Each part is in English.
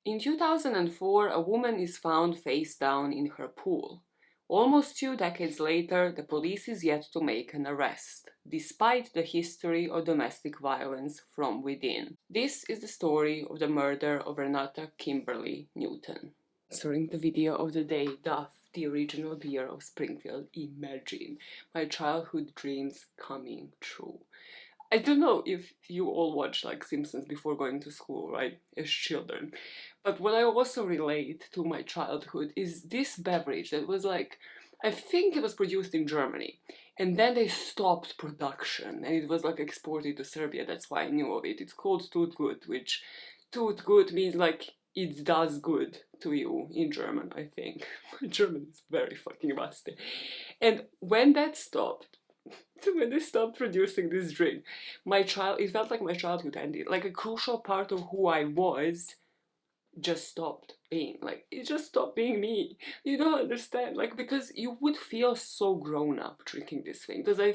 In 2004, a woman is found face down in her pool. Almost 2 decades later, the police is yet to make an arrest, despite the history of domestic violence from within. This is the story of the murder of Renate Kimberly Newton. Answering the video of the day, Duff, the original beer of Springfield. Imagine my childhood dreams coming true. I don't know if you all watch like Simpsons before going to school, right, as children. But what I also relate to my childhood is this beverage that was like, I think it was produced in Germany. And then they stopped production and it was like exported to Serbia. That's why I knew of it. It's called Tut Gut, which Tut Gut means like it does good to you in German, I think. My German is very fucking rusty. And when that stopped, when they stopped producing this drink, it felt like my childhood ended. Like a crucial part of who I was just stopped being. Like, it just stopped being me. You don't understand. Like, because you would feel so grown up drinking this thing. Because I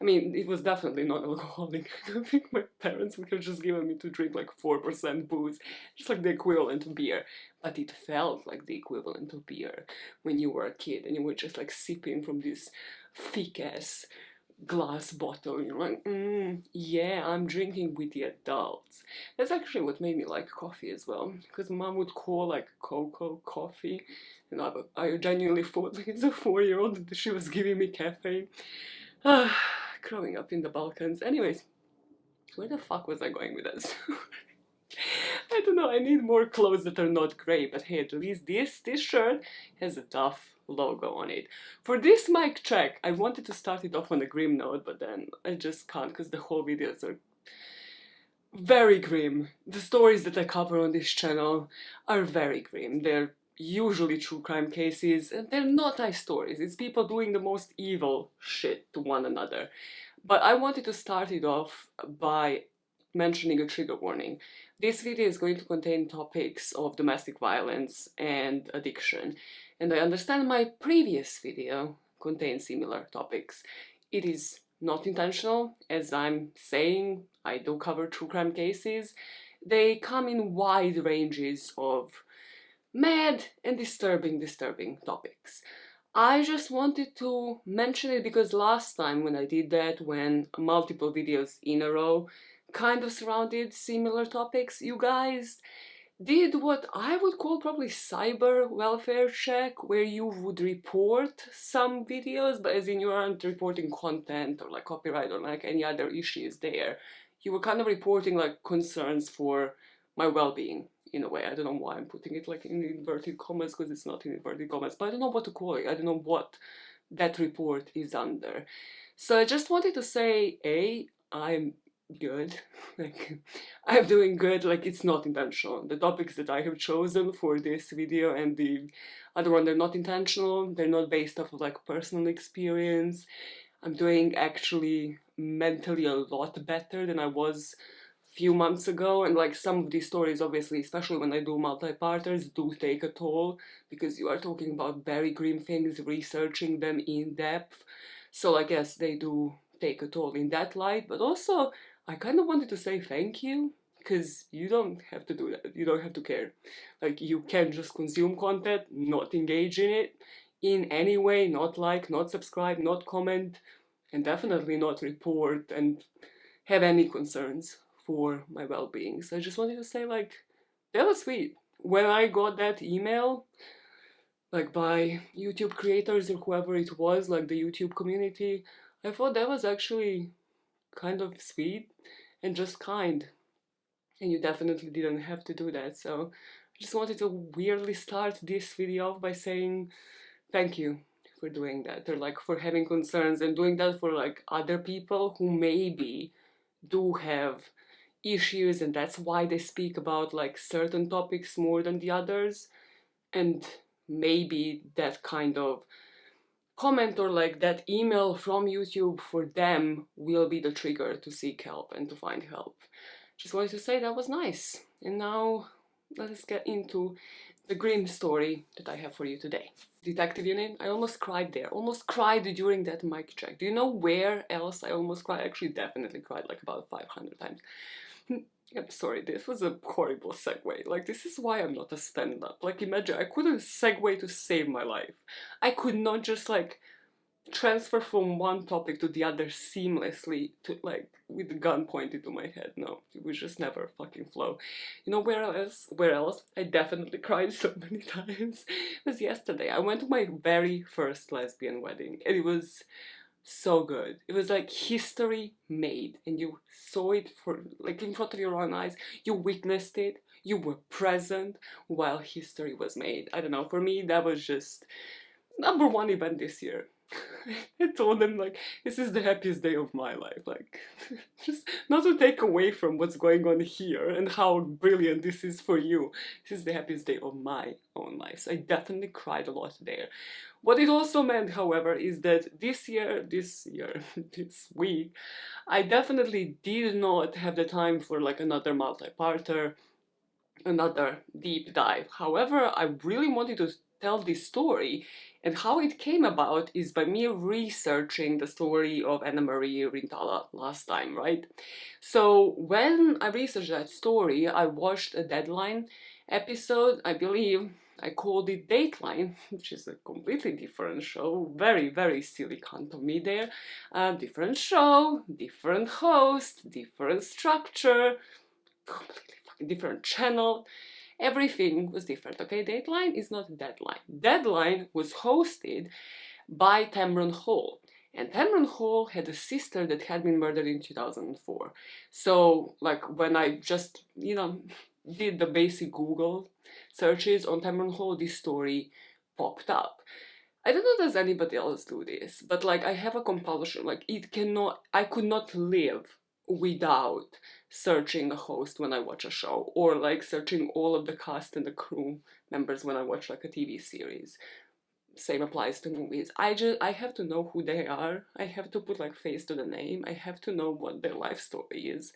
mean, it was definitely not alcoholic. I don't think my parents would have just given me to drink like 4% booze. Just like the equivalent of beer. But it felt like the equivalent of beer when you were a kid and you were just like sipping from this thick ass glass bottle. You're like, yeah, I'm drinking with the adults. That's actually what made me like coffee as well, because mom would call like cocoa coffee, and I genuinely thought like it's a 4-year-old that she was giving me caffeine. Growing up in the Balkans. Anyways, where the fuck was I going with that? I don't know, I need more clothes that are not grey, but hey, at least this shirt has a Duff logo on it. For this mic check, I wanted to start it off on a grim note, but then I just can't because the whole videos are very grim. The stories that I cover on this channel are very grim. They're usually true crime cases, and they're not nice stories. It's people doing the most evil shit to one another. But I wanted to start it off by mentioning a trigger warning. This video is going to contain topics of domestic violence and addiction, and I understand my previous video contains similar topics. It is not intentional, as I'm saying, I do cover true crime cases. They come in wide ranges of mad and disturbing topics. I just wanted to mention it because last time when I did that, when multiple videos in a row kind of surrounded similar topics, you guys did what I would call probably cyber welfare check, where you would report some videos, but as in you aren't reporting content or like copyright or like any other issues there. You were kind of reporting like concerns for my well-being in a way. I don't know why I'm putting it like in inverted commas because it's not in inverted commas, but I don't know what to call it. I don't know what that report is under. So I just wanted to say, A, I'm good. Like, I'm doing good. Like, it's not intentional. The topics that I have chosen for this video and the other one, they're not intentional. They're not based off of like personal experience. I'm doing actually mentally a lot better than I was a few months ago, and like some of these stories, obviously, especially when I do multi-parters, do take a toll because you are talking about very grim things, researching them in depth. So I guess they do take a toll in that light, but also I kind of wanted to say thank you, because you don't have to do that. You don't have to care. Like, you can just consume content, not engage in it in any way, not like, not subscribe, not comment, and definitely not report and have any concerns for my well-being. So I just wanted to say, like, that was sweet. When I got that email, like by YouTube creators or whoever it was, like the YouTube community, I thought that was actually kind of sweet and just kind. And you definitely didn't have to do that. So I just wanted to weirdly start this video off by saying thank you for doing that, or like for having concerns and doing that for like other people who maybe do have issues, and that's why they speak about like certain topics more than the others. And maybe that kind of comment or like that email from YouTube for them will be the trigger to seek help and to find help. Just wanted to say that was nice. And now let us get into the grim story that I have for you today. Detective unit, I almost cried there. Almost cried during that mic check. Do you know where else I almost cried? I actually definitely cried like about 500 times. I'm sorry, this was a horrible segue. Like, this is why I'm not a stand-up. Like, imagine, I couldn't segue to save my life. I could not just, like, transfer from one topic to the other seamlessly to, like, with the gun pointed to my head. No, it would just never fucking flow. You know where else I definitely cried so many times? It was yesterday. I went to my very first lesbian wedding, and it was so good. It was like history made, and you saw it for like in front of your own eyes. You witnessed it. You were present while history was made. I don't know. For me, that was just number one event this year. I told them like this is the happiest day of my life. Like just not to take away from what's going on here and how brilliant this is for you. This is the happiest day of my own life. So I definitely cried a lot there. What it also meant, however, is that this this week, I definitely did not have the time for like another multi-parter, another deep dive. However, I really wanted to tell this story, and how it came about is by me researching the story of Anna Marie Rintala last time, right? So when I researched that story, I watched a Deadline episode, I believe. I called it Dateline, which is a completely different show. Very, very silly cunt of me there. Different show, different host, different structure, completely fucking different channel. Everything was different, okay? Dateline is not Deadline. Deadline was hosted by Tamron Hall. And Tamron Hall had a sister that had been murdered in 2004. So, like, when I just, did the basic Google searches on Tamron Hall, this story popped up. I don't know does anybody else do this, but like I have a compulsion, like I could not live without searching a host when I watch a show, or like searching all of the cast and the crew members when I watch like a TV series. Same applies to movies. I have to know who they are. I have to put like face to the name. I have to know what their life story is.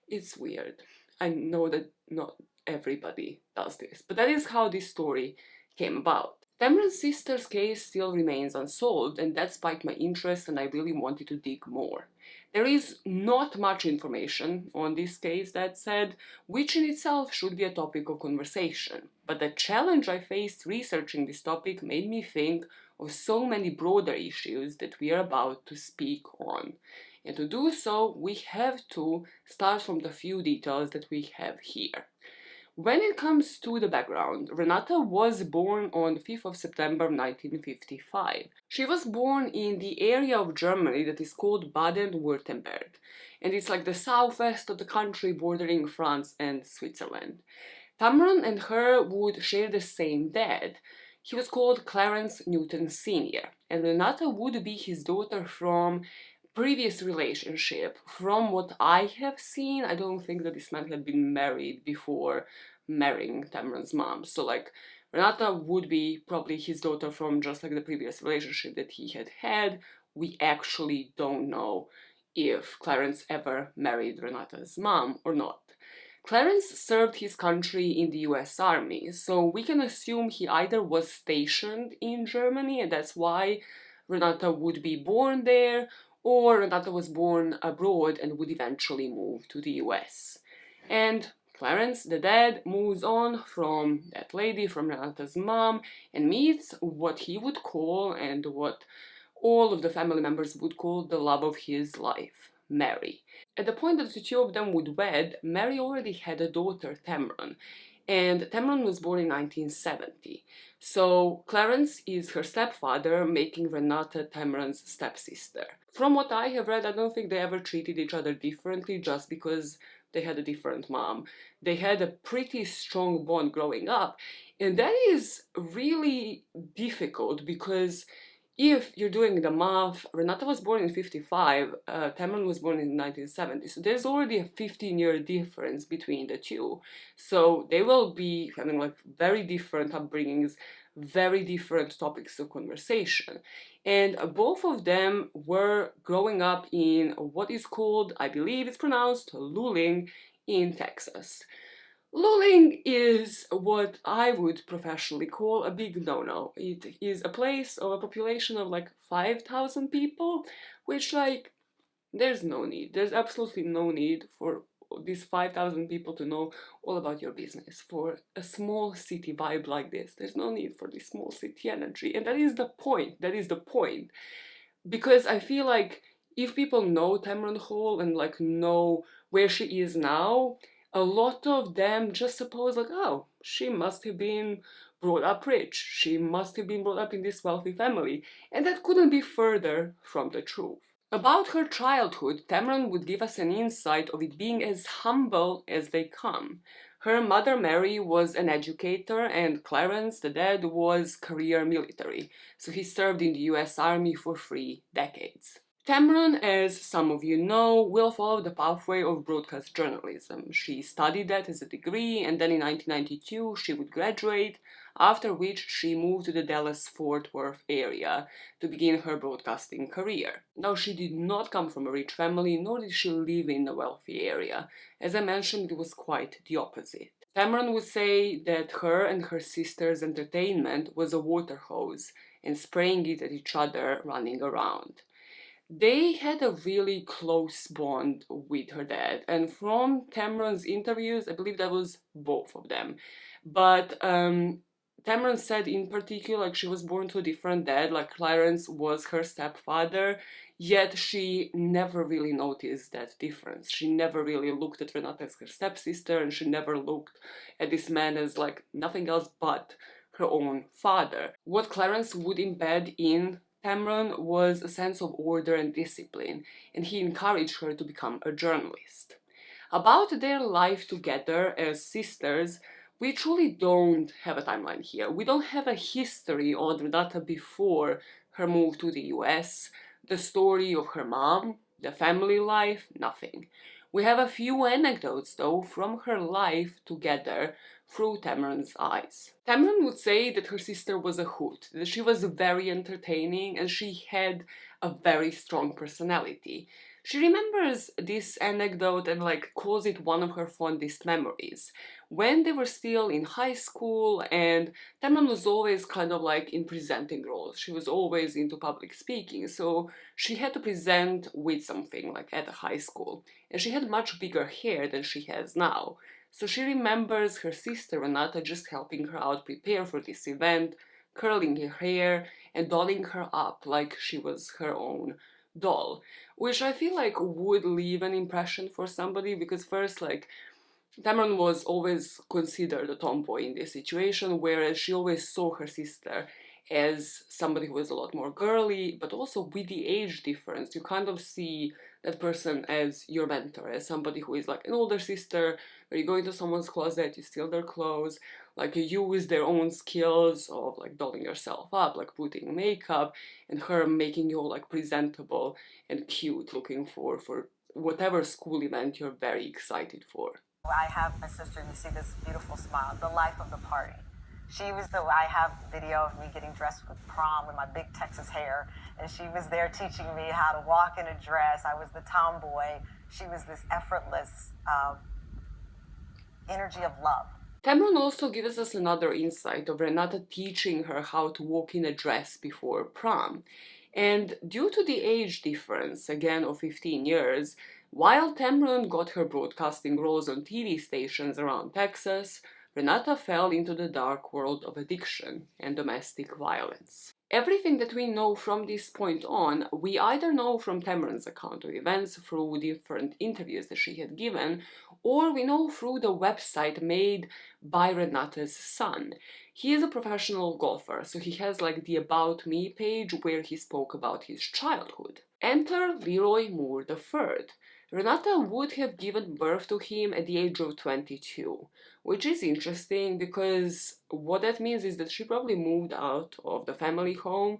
It's weird. I know that not everybody does this, but that is how this story came about. Tamron's sister's case still remains unsolved, and that spiked my interest, and I really wanted to dig more. There is not much information on this case, that said, which in itself should be a topic of conversation. But the challenge I faced researching this topic made me think of so many broader issues that we are about to speak on. And to do so, we have to start from the few details that we have here. When it comes to the background, Renate was born on 5th of September 1955. She was born in the area of Germany that is called Baden-Württemberg, and it's like the southwest of the country bordering France and Switzerland. Tamron and her would share the same dad. He was called Clarence Newton Sr., and Renate would be his daughter from previous relationship. From what I have seen, I don't think that this man had been married before marrying Tamron's mom. So like Renate would be probably his daughter from just like the previous relationship that he had had. We actually don't know if Clarence ever married Renate's mom or not. Clarence served his country in the US Army, so we can assume he either was stationed in Germany, and that's why Renate would be born there, or Renate was born abroad and would eventually move to the US. And Clarence, the dad, moves on from that lady, from Renate's mom, and meets what he would call, and what all of the family members would call, the love of his life, Mary. At the point that the two of them would wed, Mary already had a daughter, Tamron, and Tamron was born in 1970. So Clarence is her stepfather, making Renate Tamron's stepsister. From what I have read, I don't think they ever treated each other differently just because they had a different mom. They had a pretty strong bond growing up, and that is really difficult because if you're doing the math, Renate was born in 55, Tamron was born in 1970, so there's already a 15-year difference between the two. So they will be having like very different upbringings, very different topics of conversation. And both of them were growing up in what is called, I believe it's pronounced, Luling in Texas. Luling is what I would professionally call a big no-no. It is a place of a population of like 5,000 people, which like, there's no need. There's absolutely no need for these 5,000 people to know all about your business. For a small city vibe like this, there's no need for this small city energy. And that is the point. That is the point. Because I feel like if people know Tamron Hall and like know where she is now, a lot of them just suppose like, oh, she must have been brought up rich. She must have been brought up in this wealthy family. And that couldn't be further from the truth. About her childhood, Tamron would give us an insight of it being as humble as they come. Her mother Mary was an educator and Clarence, the dad, was career military, so he served in the US Army for 3 decades. Tamron, as some of you know, will follow the pathway of broadcast journalism. She studied that as a degree, and then in 1992 she would graduate, after which she moved to the Dallas-Fort Worth area to begin her broadcasting career. Now, she did not come from a rich family, nor did she live in a wealthy area. As I mentioned, it was quite the opposite. Tamron would say that her and her sister's entertainment was a water hose and spraying it at each other running around. They had a really close bond with her dad, and from Tamron's interviews, I believe that was both of them. But Tamron said in particular, like, she was born to a different dad, like Clarence was her stepfather, yet she never really noticed that difference. She never really looked at Renate as her stepsister, and she never looked at this man as like nothing else but her own father. What Clarence would embed in Tamron was a sense of order and discipline, and he encouraged her to become a journalist. About their life together as sisters, we truly don't have a timeline here. We don't have a history on Renata before her move to the US, the story of her mom, the family life, nothing. We have a few anecdotes, though, from her life together through Tamron's eyes. Tamron would say that her sister was a hoot, that she was very entertaining and she had a very strong personality. She remembers this anecdote and like calls it one of her fondest memories. When they were still in high school, and Tamron was always kind of like in presenting roles. She was always into public speaking, so she had to present with something like at a high school. And she had much bigger hair than she has now. So she remembers her sister Renata just helping her out prepare for this event, curling her hair and dolling her up like she was her own doll, which I feel like would leave an impression for somebody, because first, like, Tamron was always considered a tomboy in this situation, whereas she always saw her sister as somebody who was a lot more girly, but also with the age difference, you kind of see that person as your mentor, as somebody who is like an older sister, where you go into someone's closet, you steal their clothes, like you use their own skills of like dolling yourself up, like putting makeup, and her making you all like presentable and cute, looking for whatever school event you're very excited for. I have my sister, and you see this beautiful smile, the life of the party. I have video of me getting dressed with prom with my big Texas hair, and she was there teaching me how to walk in a dress. I was the tomboy. She was this effortless energy of love. Tamron also gives us another insight of Renata teaching her how to walk in a dress before prom. And due to the age difference, again of 15 years, while Tamron got her broadcasting roles on TV stations around Texas, Renata fell into the dark world of addiction and domestic violence. Everything that we know from this point on, we either know from Tamron's account of events through different interviews that she had given, or we know through the website made by Renata's son. He is a professional golfer, so he has like the About Me page where he spoke about his childhood. Enter Leroy Moore III. Renata would have given birth to him at the age of 22, which is interesting because what that means is that she probably moved out of the family home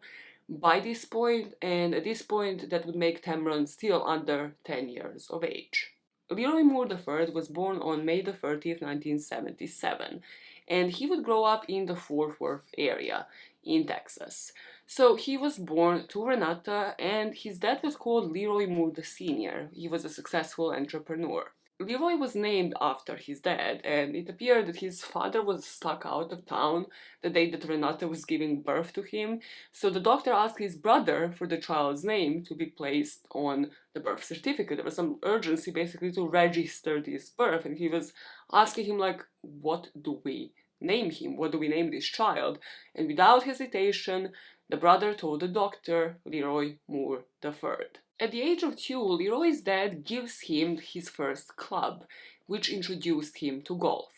by this point, and at this point that would make Tamron still under 10 years of age. Leroy Moore III was born on May the 30th, 1977, and he would grow up in the Fort Worth area in Texas. So he was born to Renata, and his dad was called Leroy Moore Sr. He was a successful entrepreneur. Leroy was named after his dad, and it appeared that his father was stuck out of town the day that Renate was giving birth to him, so the doctor asked his brother for the child's name to be placed on the birth certificate. There was some urgency basically to register this birth, and he was asking him, like, what do we name him? What do we name this child? And without hesitation, the brother told the doctor Leroy Moore III. At the age of 2, Leroy's dad gives him his first club, which introduced him to golf.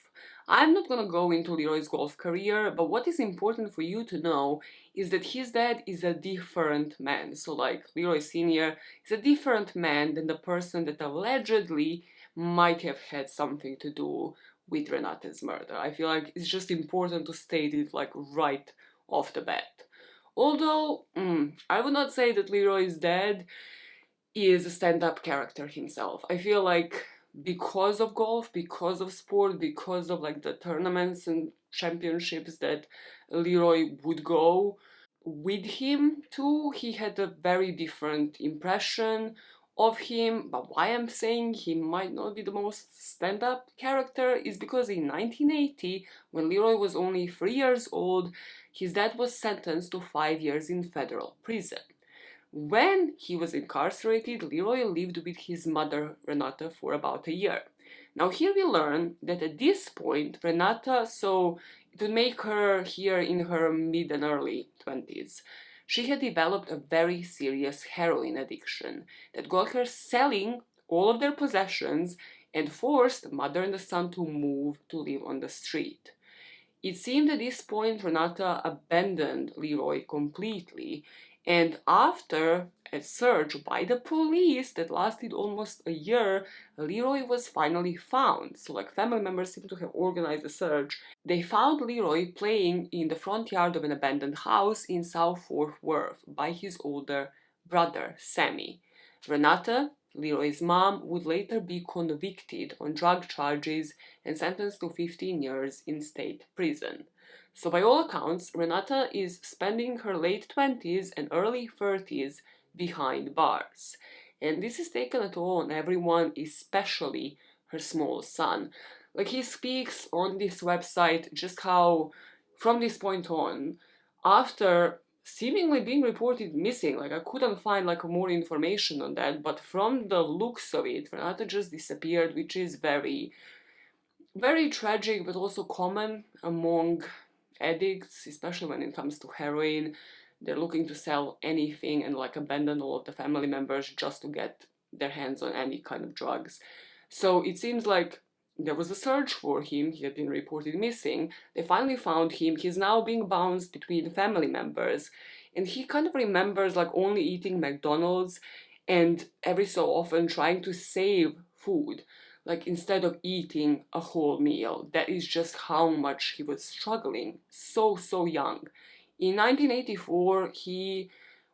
I'm not gonna go into Leroy's golf career, but what is important for you to know is that his dad is a different man. So, like, Leroy Sr. is a different man than the person that allegedly might have had something to do with Renate's murder. I feel like it's just important to state it, like, right off the bat. Although, I would not say that Leroy's dad is a stand-up character himself. I feel like because of golf, because of sport, because of like the tournaments and championships that Leroy would go with him to, he had a very different impression of him. But why I'm saying he might not be the most stand-up character is because in 1980, when Leroy was only 3 years old, his dad was sentenced to 5 years in federal prison. When he was incarcerated, Leroy lived with his mother, Renate, for about a year. Now here we learn that at this point, Renate, so it would make her here in her mid and early 20s, she had developed a very serious heroin addiction that got her selling all of their possessions and forced the mother and the son to move to live on the street. It seemed at this point Renate abandoned Leroy completely, and after a search by the police that lasted almost a year, Leroy was finally found. So, like, family members seem to have organized a search. They found Leroy playing in the front yard of an abandoned house in South Fort Worth by his older brother, Sammy. Renate, Leroy's mom, would later be convicted on drug charges and sentenced to 15 years in state prison. So by all accounts, Renate is spending her late 20s and early 30s behind bars. And this is taken a toll on everyone, especially her small son. Like, he speaks on this website just how, from this point on, after seemingly being reported missing, like, I couldn't find like more information on that, but from the looks of it, Renate just disappeared, which is very, very tragic, but also common among addicts, especially when it comes to heroin. They're looking to sell anything and like abandon all of the family members just to get their hands on any kind of drugs. So it seems like there was a search for him. He had been reported missing. They finally found him. He's now being bounced between family members, and he kind of remembers like only eating McDonald's and every so often trying to save food, like instead of eating a whole meal. That is just how much he was struggling, so young. In 1984, he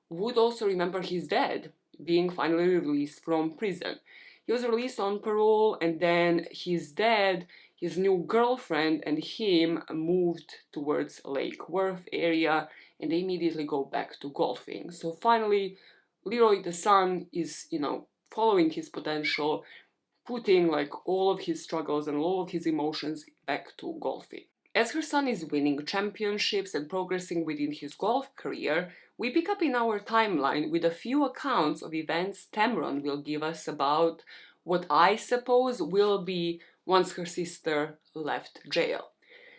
would also remember his dad being finally released from prison. He was released on parole, and then his dad, his new girlfriend, and him moved towards Lake Worth area, and they immediately go back to golfing. So finally, Leroy, the son, is, following his potential, putting like all of his struggles and all of his emotions back to golfing. As her son is winning championships and progressing within his golf career, we pick up in our timeline with a few accounts of events Tamron will give us about what I suppose will be once her sister left jail.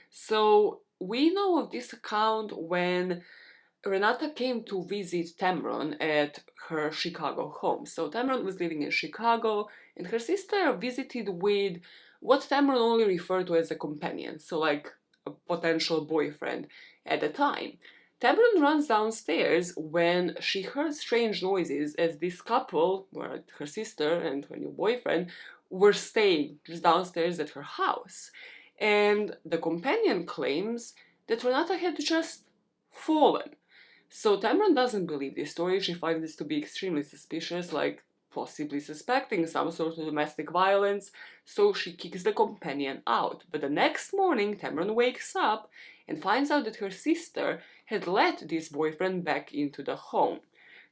So we know of this account when Renate came to visit Tamron at her Chicago home. So Tamron was living in Chicago, and her sister visited with what Tamron only referred to as a companion, so like a potential boyfriend at the time. Tamron runs downstairs when she heard strange noises as this couple, where her sister and her new boyfriend, were staying just downstairs at her house. And the companion claims that Renate had just fallen. So Tamron doesn't believe this story. She finds this to be extremely suspicious, like possibly suspecting some sort of domestic violence, so she kicks the companion out. But the next morning, Tamron wakes up and finds out that her sister had let this boyfriend back into the home.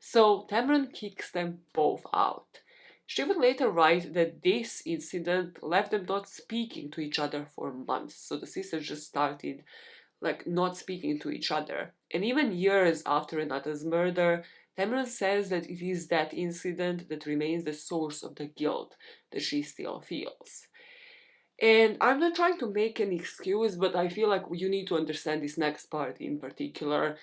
So Tamron kicks them both out. She would later write that this incident left them not speaking to each other for months. So the sisters just started not speaking to each other. And even years after Renate's murder, Tamron says that it is that incident that remains the source of the guilt that she still feels. And I'm not trying to make an excuse, but I feel like you need to understand this next part in particular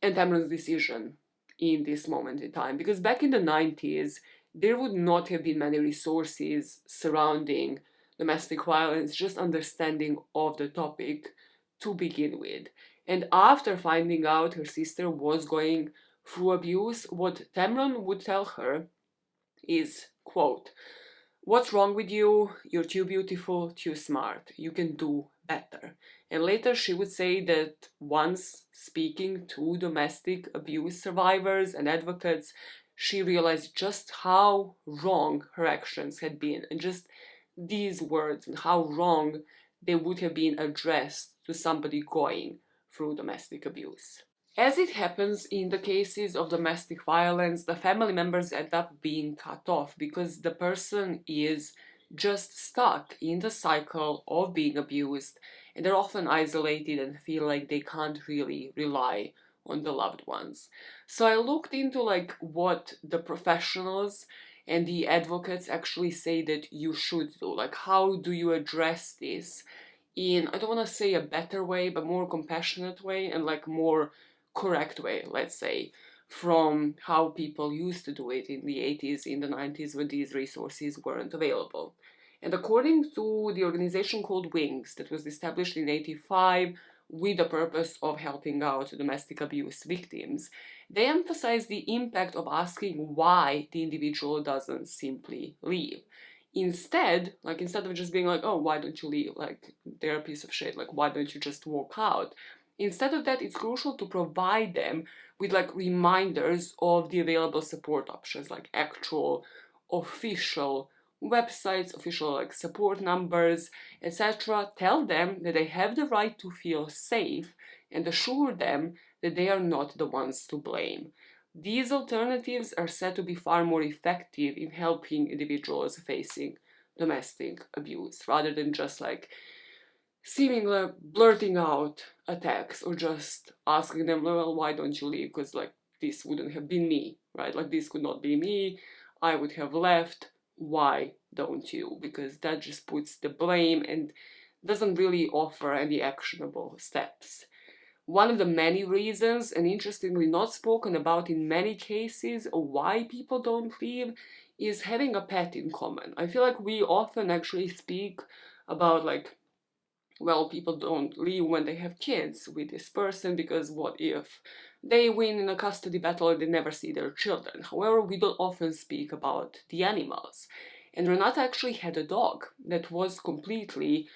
and Tamron's decision in this moment in time. Because back in the 90s, there would not have been many resources surrounding domestic violence, just understanding of the topic to begin with. And after finding out her sister was going through abuse, what Tamron would tell her is, quote, "What's wrong with you? You're too beautiful, too smart. You can do better." And later she would say that once speaking to domestic abuse survivors and advocates, she realized just how wrong her actions had been, and just these words and how wrong they would have been addressed to somebody going through domestic abuse. As it happens in the cases of domestic violence, the family members end up being cut off because the person is just stuck in the cycle of being abused, and they're often isolated and feel like they can't really rely on the loved ones. So I looked into what the professionals and the advocates actually say that you should do. How do you address this in, I don't want to say a better way, but more compassionate way and more correct way, let's say, from how people used to do it in the 80s, in the 90s, when these resources weren't available. And according to the organization called Wings, that was established in 85 with the purpose of helping out domestic abuse victims, they emphasize the impact of asking why the individual doesn't simply leave. Instead of just being oh, why don't you leave? They're a piece of shit. Why don't you just walk out? Instead of that, it's crucial to provide them with reminders of the available support options, actual official websites, official support numbers, etc. Tell them that they have the right to feel safe and assure them that they are not the ones to blame. These alternatives are said to be far more effective in helping individuals facing domestic abuse, rather than just seemingly blurting out attacks or just asking them, well, why don't you leave? Because this wouldn't have been me, right? This could not be me. I would have left. Why don't you? Because that just puts the blame and doesn't really offer any actionable steps. One of the many reasons, and interestingly not spoken about in many cases, of why people don't leave is having a pet in common. I feel we often actually speak about well, people don't leave when they have kids with this person because what if they win in a custody battle and they never see their children? However, we don't often speak about the animals. And Renate actually had a dog that was completely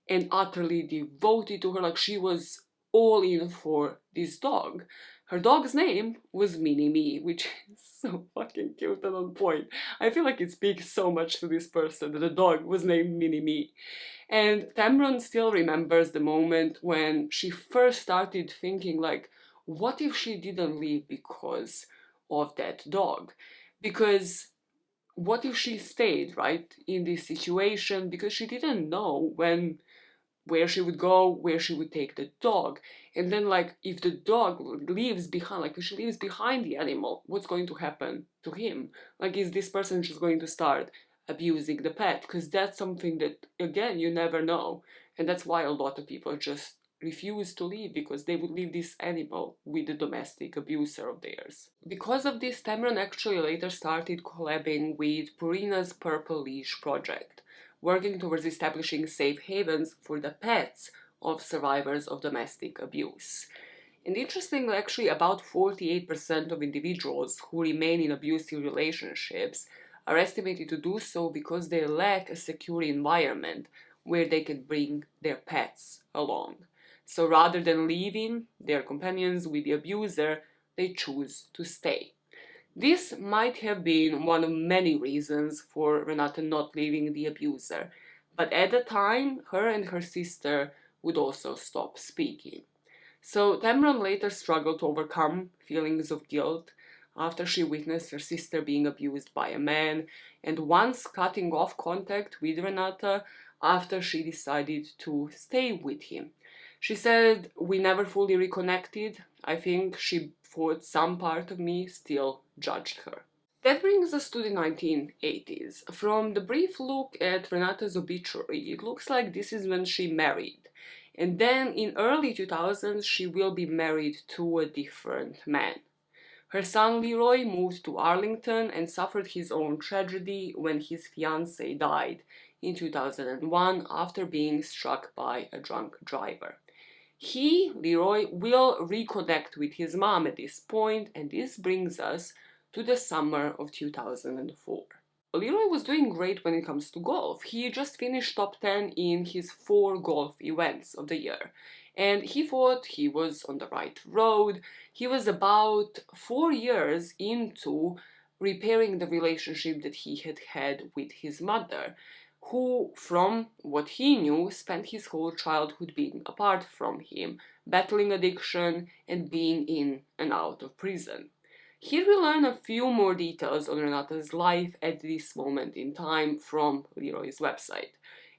and utterly devoted to her. She was all in for this dog. Her dog's name was Mini Me, which is so fucking cute and on point. I feel it speaks so much to this person that the dog was named Mini Me. And Tamron still remembers the moment when she first started thinking what if she didn't leave because of that dog? Because what if she stayed, right, in this situation because she didn't know where she would go, where she would take the dog. And then if the dog leaves behind, if she leaves behind the animal, what's going to happen to him? Is this person just going to start abusing the pet? Because that's something that, again, you never know. And that's why a lot of people just refuse to leave, because they would leave this animal with the domestic abuser of theirs. Because of this, Tamron actually later started collabing with Purina's Purple Leash project, working towards establishing safe havens for the pets of survivors of domestic abuse. And interestingly, actually, about 48% of individuals who remain in abusive relationships are estimated to do so because they lack a secure environment where they can bring their pets along. So rather than leaving their companions with the abuser, they choose to stay. This might have been one of many reasons for Renate not leaving the abuser, but at the time, her and her sister would also stop speaking. So Tamron later struggled to overcome feelings of guilt after she witnessed her sister being abused by a man, and once cutting off contact with Renate after she decided to stay with him. She said, "We never fully reconnected. I think she thought some part of me still judged her." That brings us to the 1980s. From the brief look at Renate's obituary, it looks like this is when she married. And then in early 2000s, she will be married to a different man. Her son Leroy moved to Arlington and suffered his own tragedy when his fiancée died in 2001 after being struck by a drunk driver. Leroy, will reconnect with his mom at this point, and this brings us to the summer of 2004. Leroy was doing great when it comes to golf. He just finished top 10 in his 4 golf events of the year, and he thought he was on the right road. He was about 4 years into repairing the relationship that he had had with his mother, who, from what he knew, spent his whole childhood being apart from him, battling addiction and being in and out of prison. Here we learn a few more details on Renate's life at this moment in time from Leroy's website.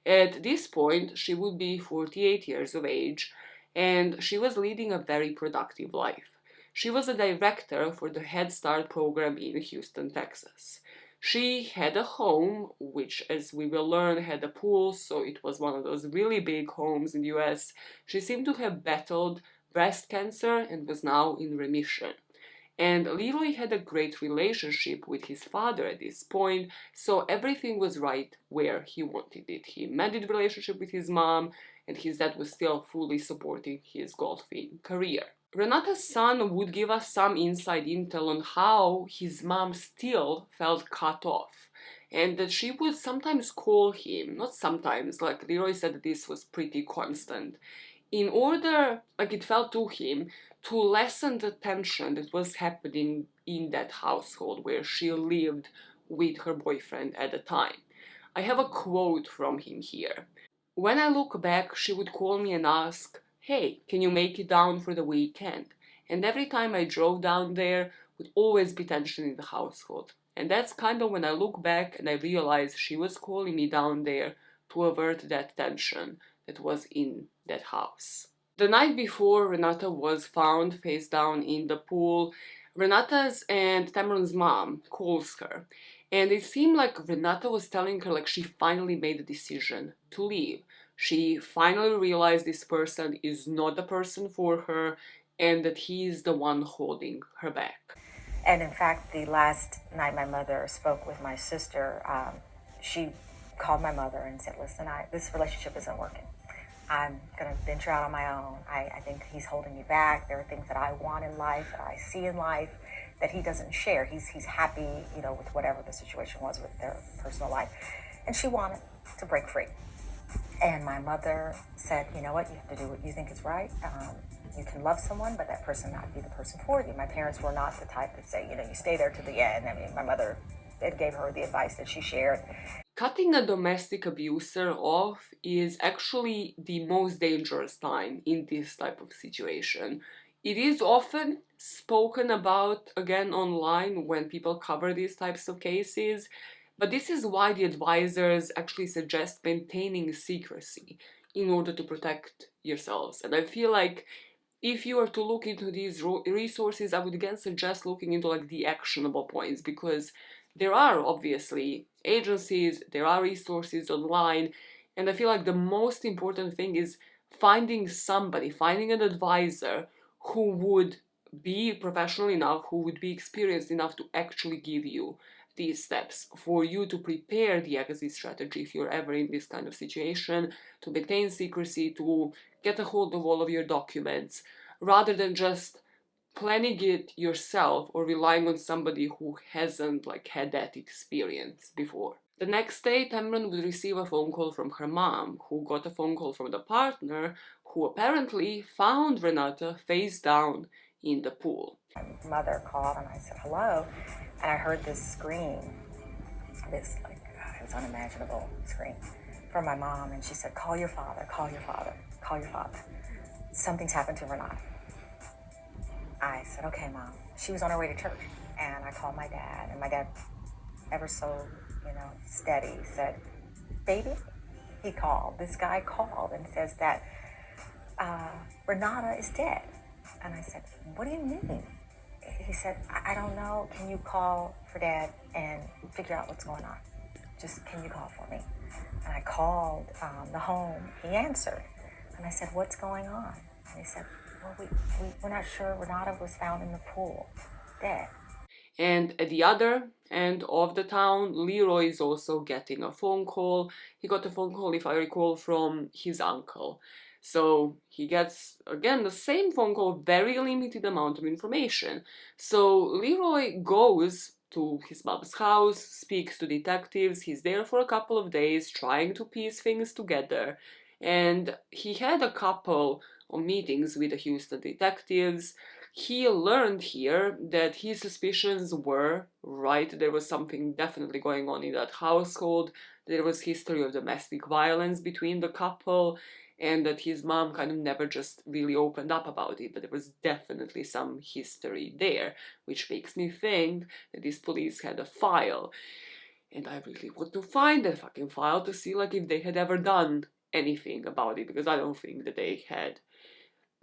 At this point, she would be 48 years of age, and she was leading a very productive life. She was a director for the Head Start program in Houston, Texas. She had a home, which, as we will learn, had a pool, so it was one of those really big homes in the US. She seemed to have battled breast cancer and was now in remission. And Leroy had a great relationship with his father at this point, so everything was right where he wanted it. He mended the relationship with his mom, and his dad was still fully supporting his golfing career. Renate's son would give us some inside intel on how his mom still felt cut off, and that she would sometimes call him, not sometimes, like Leroy said that this was pretty constant, in order, like it felt to him, to lessen the tension that was happening in that household where she lived with her boyfriend at the time. I have a quote from him here. "When I look back, she would call me and ask, 'Hey, can you make it down for the weekend?' And every time I drove down there, would always be tension in the household. And that's kind of when I look back and I realize she was calling me down there to avert that tension that was in that house." The night before Renate was found face down in the pool, Renate's and Tamron's mom calls her. And it seemed like Renate was telling her like she finally made the decision to leave. She finally realized this person is not the person for her and that he is the one holding her back. And in fact, the last night my mother spoke with my sister, she called my mother and said, "Listen, this relationship isn't working. I'm going to venture out on my own. I think he's holding me back. There are things that I want in life, that I see in life, that he doesn't share. He's happy, with whatever the situation was with their personal life." And she wanted to break free. And my mother said, "You know what? You have to do what you think is right. You can love someone, but that person not be the person for you." My parents were not the type that say, you stay there to the end. I mean, my mother, it gave her the advice that she shared. Cutting a domestic abuser off is actually the most dangerous time in this type of situation. It is often spoken about again online when people cover these types of cases, but this is why the advisors actually suggest maintaining secrecy in order to protect yourselves. And I feel like if you are to look into these resources, I would again suggest looking into like the actionable points, because there are obviously agencies, there are resources online, and I feel like the most important thing is finding somebody, finding an advisor who would be professional enough, who would be experienced enough to actually give you these steps for you to prepare the exit strategy if you're ever in this kind of situation, to maintain secrecy, to get a hold of all of your documents, rather than just planning it yourself or relying on somebody who hasn't had that experience before. The next day, Tamron would receive a phone call from her mom, who got a phone call from the partner, who apparently found Renate face down in the pool. My mother called and I said, "Hello," and I heard this scream, this it was unimaginable scream from my mom, and she said, "Call your father, call your father, call your father. Something's happened to Renate." I said, "Okay, Mom." She was on her way to church. And I called my dad, and my dad, ever so, steady, said, baby, he called. This guy called and says that Renate is dead. And I said, what do you mean? He said, I don't know. Can you call for Dad and figure out what's going on? Just, can you call for me? And I called the home. He answered. And I said, what's going on? And he said, well, we're not sure. Renate was found in the pool, dead. And at the other end of the town, Leroy is also getting a phone call. He got a phone call, if I recall, from his uncle. So he gets, again, the same phone call, very limited amount of information. So Leroy goes to his mom's house, speaks to detectives. He's there for a couple of days trying to piece things together. And he had a couple of meetings with the Houston detectives. He learned here that his suspicions were right. There was something definitely going on in that household. There was history of domestic violence between the couple, and that his mom kind of never just really opened up about it, but there was definitely some history there, which makes me think that these police had a file. And I really want to find that fucking file to see like if they had ever done anything about it, because I don't think that they had.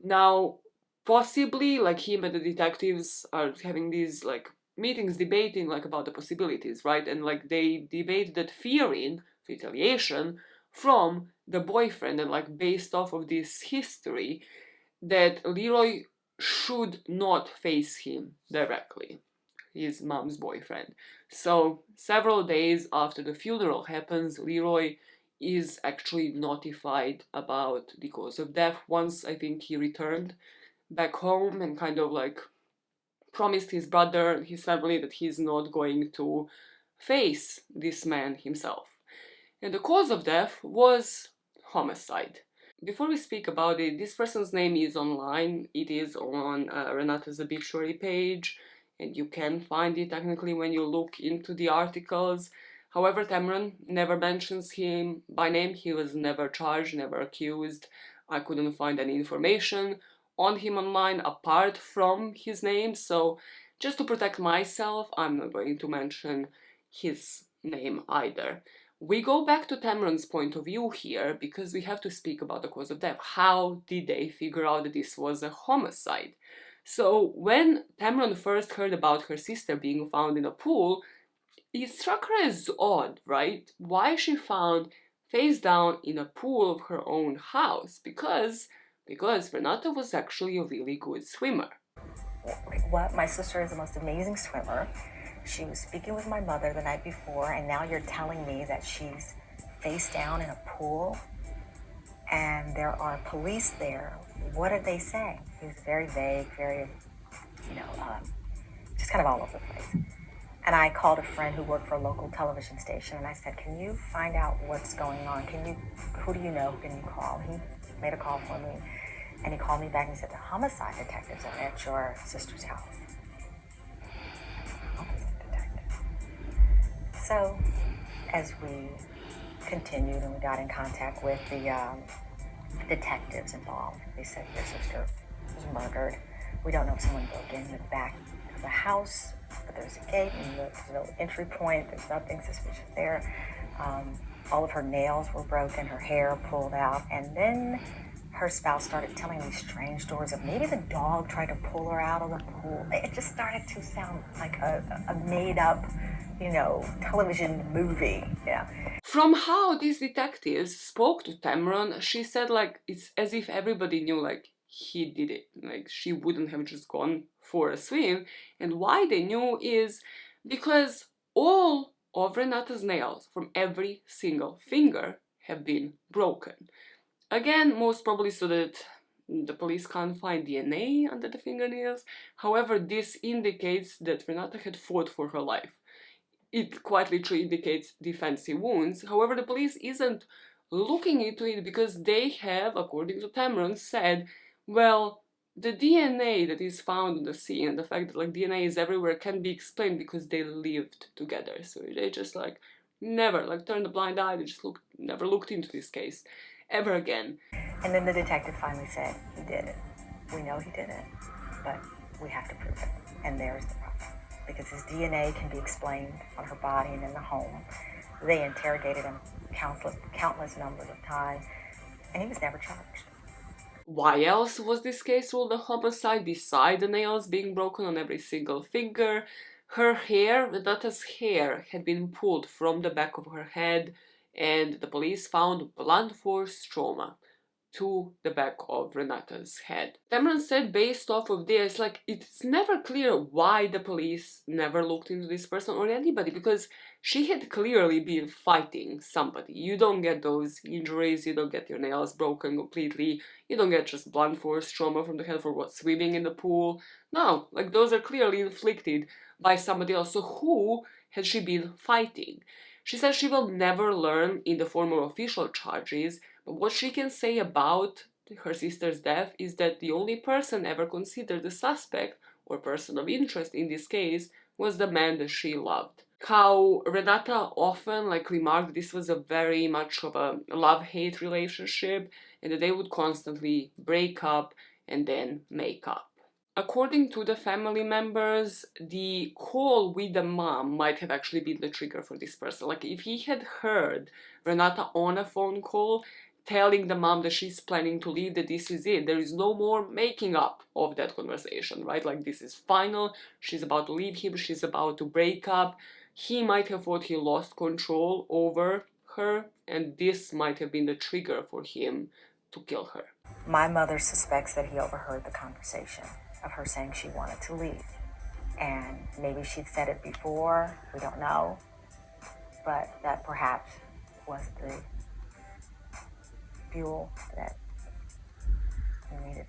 Now, possibly like him and the detectives are having these like meetings debating like about the possibilities, right? And like they debate that fearing retaliation from the boyfriend, and like based off of this history that Leroy should not face him directly, his mom's boyfriend. So several days after the funeral happens, Leroy is actually notified about the cause of death once I think he returned back home and kind of like promised his brother and his family that he's not going to face this man himself. And the cause of death was homicide. Before we speak about it, this person's name is online. It is on Renate's obituary page, and you can find it technically when you look into the articles. However, Tamron never mentions him by name. He was never charged, never accused. I couldn't find any information on him online apart from his name, so just to protect myself, I'm not going to mention his name either. We go back to Tamron's point of view here because we have to speak about the cause of death. How did they figure out that this was a homicide? So when Tamron first heard about her sister being found in a pool, it struck her as odd, right? Why she found face down in a pool of her own house? Because Renate was actually a really good swimmer. What? My sister is the most amazing swimmer. She was speaking with my mother the night before, and now you're telling me that she's face down in a pool and there are police there. What are they saying? He was very vague, very, just kind of all over the place. And I called a friend who worked for a local television station, and I said, can you find out what's going on? Who do you know? Who can you call? He made a call for me, and he called me back and he said, the homicide detectives are at your sister's house. So, as we continued and we got in contact with the detectives involved, they said your sister was murdered. We don't know if someone broke in the back of the house, but there's a gate and there's no entry point. There's nothing suspicious there. All of her nails were broken, her hair pulled out, and then her spouse started telling these strange stories of maybe the dog tried to pull her out of the pool. It just started to sound like a made-up, television movie. Yeah. From how these detectives spoke to Tamron, she said like it's as if everybody knew like he did it. Like she wouldn't have just gone for a swim. And why they knew is because all of Renate's nails from every single finger have been broken. Again, most probably so that the police can't find DNA under the fingernails. However, this indicates that Renate had fought for her life. It quite literally indicates defensive wounds. However, the police isn't looking into it because they have, according to Tamron, said, well, the DNA that is found in the scene and the fact that like DNA is everywhere can be explained because they lived together. So they just like never like turned a blind eye. They just never looked into this case ever again. And then the detective finally said, he did it. We know he did it, but we have to prove it. And there's the problem. because his DNA can be explained on her body and in the home. They interrogated him countless numbers of times, and he was never charged. Why else was this case ruled a homicide beside the nails being broken on every single finger? Her hair, Renata's hair, had been pulled from the back of her head, and the police found blunt force trauma to the back of Renata's head. Tamron said based off of this, like, it's never clear why the police never looked into this person or anybody, because she had clearly been fighting somebody. You don't get those injuries, you don't get your nails broken completely, you don't get just blunt force trauma from the head for what, swimming in the pool. No, like, those are clearly inflicted by somebody else. So who had she been fighting? She says she will never learn in the form of official charges, but what she can say about her sister's death is that the only person ever considered a suspect or person of interest in this case was the man that she loved. How Renata often remarked this was a very much of a love-hate relationship and that they would constantly break up and then make up. According to the family members, the call with the mom might have actually been the trigger for this person. Like, if he had heard Renata on a phone call telling the mom that she's planning to leave, that this is it, there is no more making up of that conversation, right? Like, this is final, she's about to leave him, she's about to break up. He might have thought he lost control over her, and this might have been the trigger for him to kill her. My mother suspects that he overheard the conversation of her saying she wanted to leave. And maybe she'd said it before, we don't know, but that perhaps was the fuel that we needed.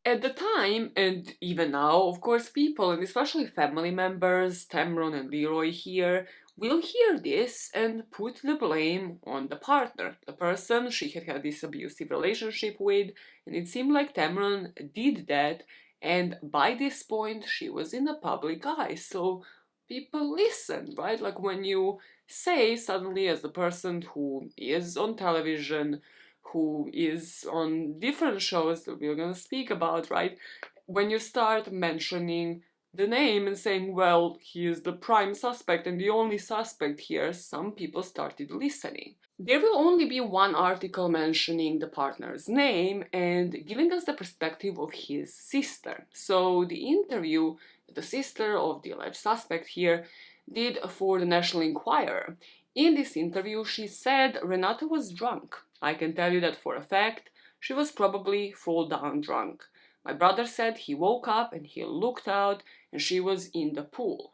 At the time, and even now, of course, people, and especially family members, Tamron and Leroy here, will hear this and put the blame on the partner, the person she had had this abusive relationship with, and it seemed like Tamron did that, and by this point she was in the public eye, so people listen, right? Like, when you say suddenly, as the person who is on television, who is on different shows that we're gonna speak about, right? When you start mentioning the name and saying, well, he is the prime suspect and the only suspect here, some people started listening. There will only be one article mentioning the partner's name and giving us the perspective of his sister. So the interview the sister of the alleged suspect here did for the National Enquirer. In this interview, she said Renata was drunk. I can tell you that for a fact. She was probably full down drunk. My brother said he woke up and he looked out and she was in the pool.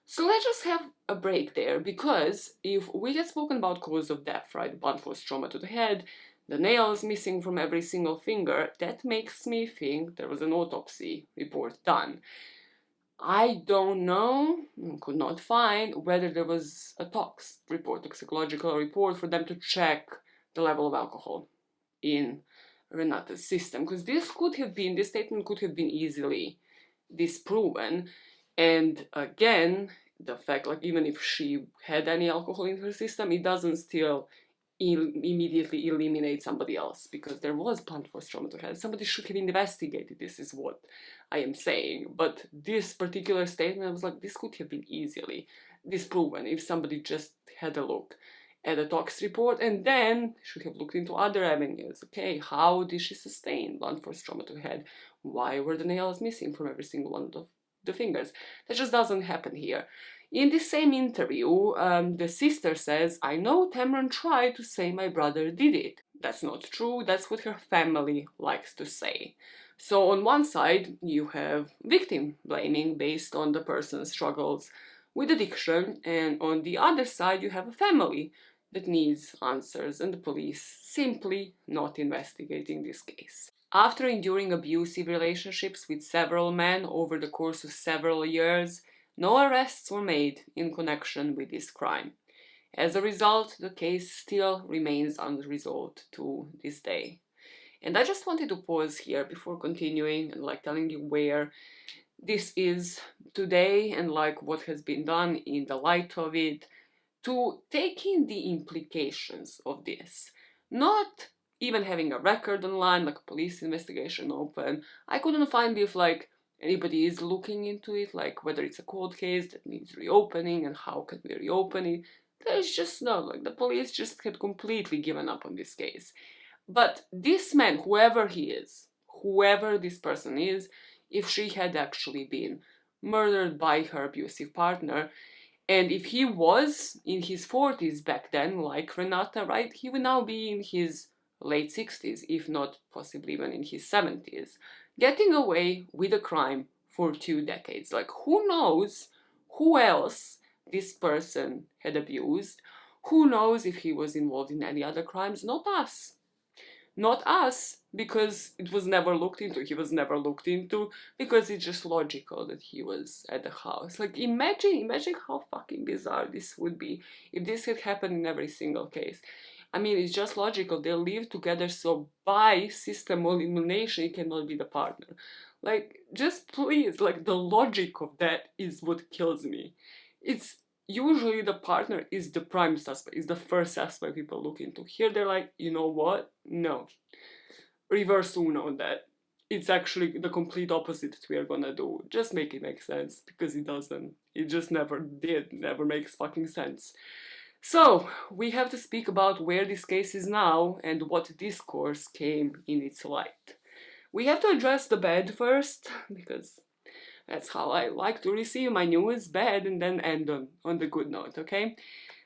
So let's just have a break there, because if we had spoken about cause of death, right, blunt force trauma to the head, the nails missing from every single finger, that makes me think there was an autopsy report done. I don't know, could not find whether there was a toxicological report for them to check the level of alcohol in Renata's system, because this statement could have been easily disproven. And again, the fact, even if she had any alcohol in her system, it doesn't still immediately eliminate somebody else, because there was blunt force trauma to her. Somebody should have investigated this, is what I am saying. But this particular statement, I was like, this could have been easily disproven if somebody just had a look at a tox report and then should have looked into other avenues. Okay, how did she sustain blunt force trauma to the head? Why were the nails missing from every single one of the fingers? That just doesn't happen here. In this same interview, the sister says, I know Tamron tried to say my brother did it. That's not true, that's what her family likes to say. So on one side, you have victim blaming based on the person's struggles with addiction, and on the other side, you have a family that needs answers and the police simply not investigating this case. After enduring abusive relationships with several men over the course of several years, no arrests were made in connection with this crime. As a result, the case still remains unresolved to this day. And I just wanted to pause here before continuing and telling you where this is today and what has been done in the light of it, to take in the implications of this. Not even having a record online, like a police investigation open. I couldn't find if an anybody is looking into it, like whether it's a cold case that needs reopening and how can we reopen it. There's just no, like the police just had completely given up on this case. But this man, whoever he is, whoever this person is, if she had actually been murdered by her abusive partner, and if he was in his 40s back then, like Renata, right, he would now be in his late 60s, if not possibly even in his 70s, getting away with a crime for 2 decades. Like, who knows who else this person had abused? Who knows if he was involved in any other crimes? Not us. Not us, because it was never looked into. He was never looked into because it's just logical that he was at the house. Like, imagine how fucking bizarre this would be if this had happened in every single case. I mean, it's just logical. They live together, so by system of elimination, it cannot be the partner. Like, just please, like, the logic of that is what kills me. It's usually the partner is the prime suspect, is the first suspect people look into. Here they're like, you know what? No. Reverse Uno on that. It's actually the complete opposite that we are gonna do. Just make it make sense, because it doesn't. It just never did. Never makes fucking sense. So, we have to speak about where this case is now and what discourse came in its light. We have to address the bad first, because that's how I like to receive my news, bad, and then end on the good note, okay?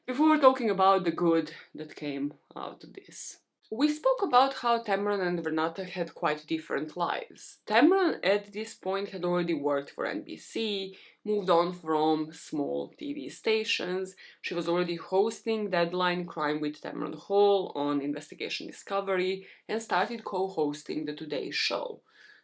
Before talking about the good that came out of this. We spoke about how Tamron and Renate had quite different lives. Tamron at this point had already worked for NBC, moved on from small TV stations. She was already hosting Deadline Crime with Tamron Hall on Investigation Discovery and started co-hosting the Today Show.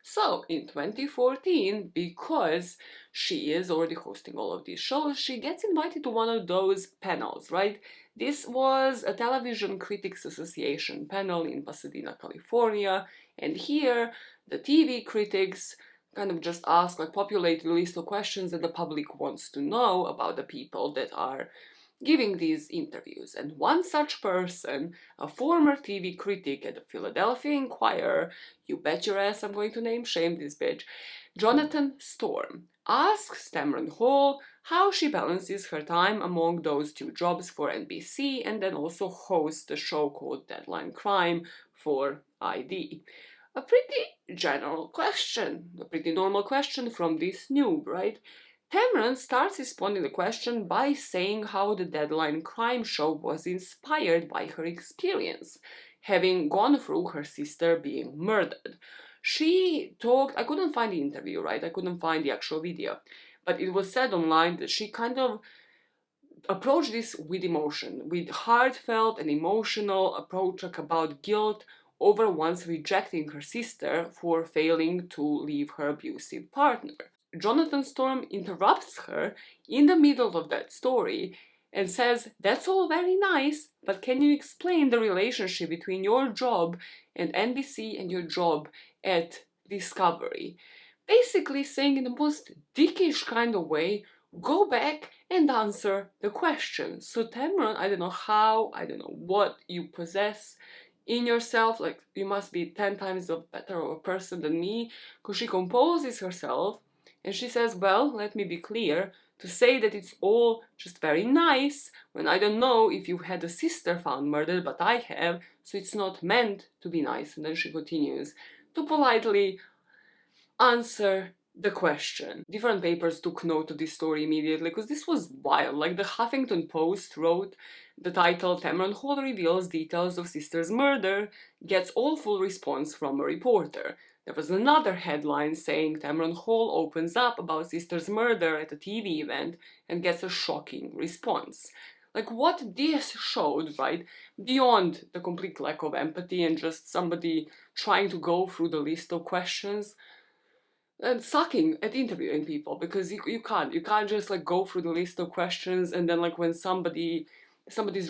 So, in 2014, because she is already hosting all of these shows, she gets invited to one of those panels, right? This was a Television Critics Association panel in Pasadena, California, and here the TV critics kind of just ask, like, populate a list of questions that the public wants to know about the people that are giving these interviews. And one such person, a former TV critic at the Philadelphia Inquirer, you bet your ass I'm going to name shame this bitch, Jonathan Storm, asks Tamron Hall how she balances her time among those two jobs for NBC and then also hosts a show called Deadline Crime for ID. A pretty general question, a pretty normal question from this noob, right? Tamron starts responding to the question by saying how the Deadline Crime show was inspired by her experience, having gone through her sister being murdered. She talked, I couldn't find the interview, right? I couldn't find the actual video, but it was said online that she kind of approached this with emotion, with heartfelt and emotional approach, like about guilt over once rejecting her sister for failing to leave her abusive partner. Jonathan Storm interrupts her in the middle of that story and says, that's all very nice, but can you explain the relationship between your job at NBC and your job at Discovery? Basically saying in the most dickish kind of way, go back and answer the question. So Tamron, I don't know how, I don't know what you possess in yourself, like you must be 10 times better of a person than me, because she composes herself and she says, well, let me be clear, to say that it's all just very nice when I don't know if you had a sister found murdered, but I have, so it's not meant to be nice. And then she continues to politely answer the question. Different papers took note of this story immediately because this was wild. Like the Huffington Post wrote the title, Tamron Hall reveals details of sister's murder, gets awful response from a reporter. There was another headline saying Tamron Hall opens up about sister's murder at a TV event and gets a shocking response. Like what this showed, right, beyond the complete lack of empathy and just somebody trying to go through the list of questions and sucking at interviewing people, because you can't just like go through the list of questions and then like when somebody's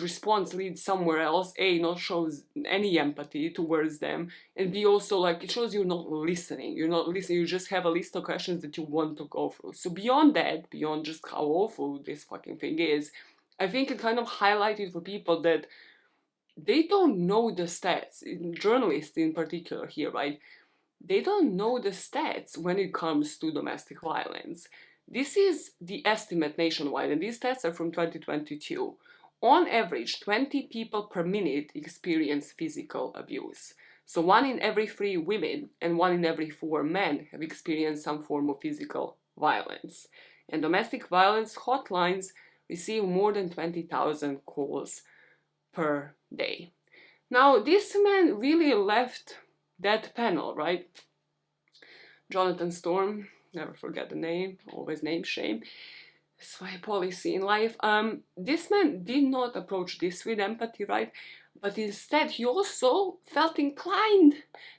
response leads somewhere else, A, not shows any empathy towards them, and B, also like it shows you're not listening, you just have a list of questions that you want to go through. So beyond that, beyond just how awful this fucking thing is, I think it kind of highlighted for people that they don't know the stats, journalists in particular here, right? they don't know the stats when it comes to domestic violence. This is the estimate nationwide, and these stats are from 2022. On average, 20 people per minute experience physical abuse. So 1 in every 3 women and 1 in every 4 men have experienced some form of physical violence. And domestic violence hotlines receive more than 20,000 calls per day. Now, this man really left that panel, right? Jonathan Storm, never forget the name, always name shame. It's my policy in life. This man did not approach this with empathy, right? But instead, he also felt inclined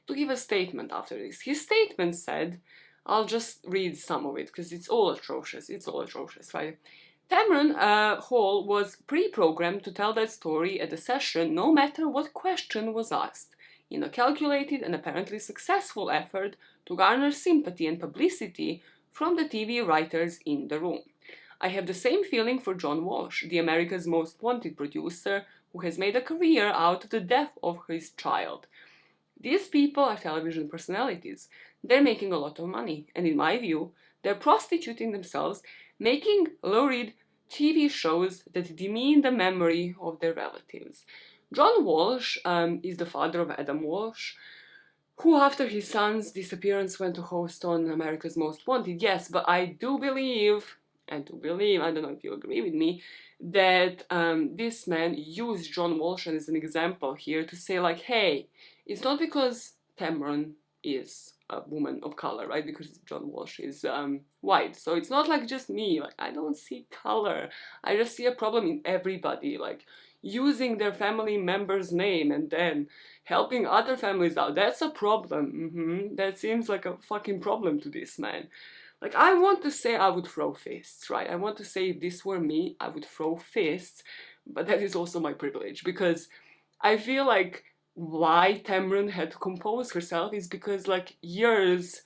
to give a statement after this. His statement said, I'll just read some of it because it's all atrocious. It's all atrocious, right? Tamron Hall was pre-programmed to tell that story at the session no matter what question was asked, in a calculated and apparently successful effort to garner sympathy and publicity from the TV writers in the room. I have the same feeling for John Walsh, the America's Most Wanted producer who has made a career out of the death of his child. These people are television personalities. They're making a lot of money, and in my view, they're prostituting themselves, making lurid TV shows that demean the memory of their relatives. John Walsh is the father of Adam Walsh, who after his son's disappearance went to host on America's Most Wanted. Yes, but I do believe, I don't know if you agree with me, that this man used John Walsh as an example here to say like, hey, it's not because Tamron is a woman of color, right? Because John Walsh is white. So it's not like just me, like I don't see color. I just see a problem in everybody, like using their family member's name and then helping other families out. That's a problem. That seems like a fucking problem to this man. Like, I want to say I would throw fists, right? I want to say if this were me, I would throw fists, but that is also my privilege, because I feel like why Tamron had to compose herself is because, like, years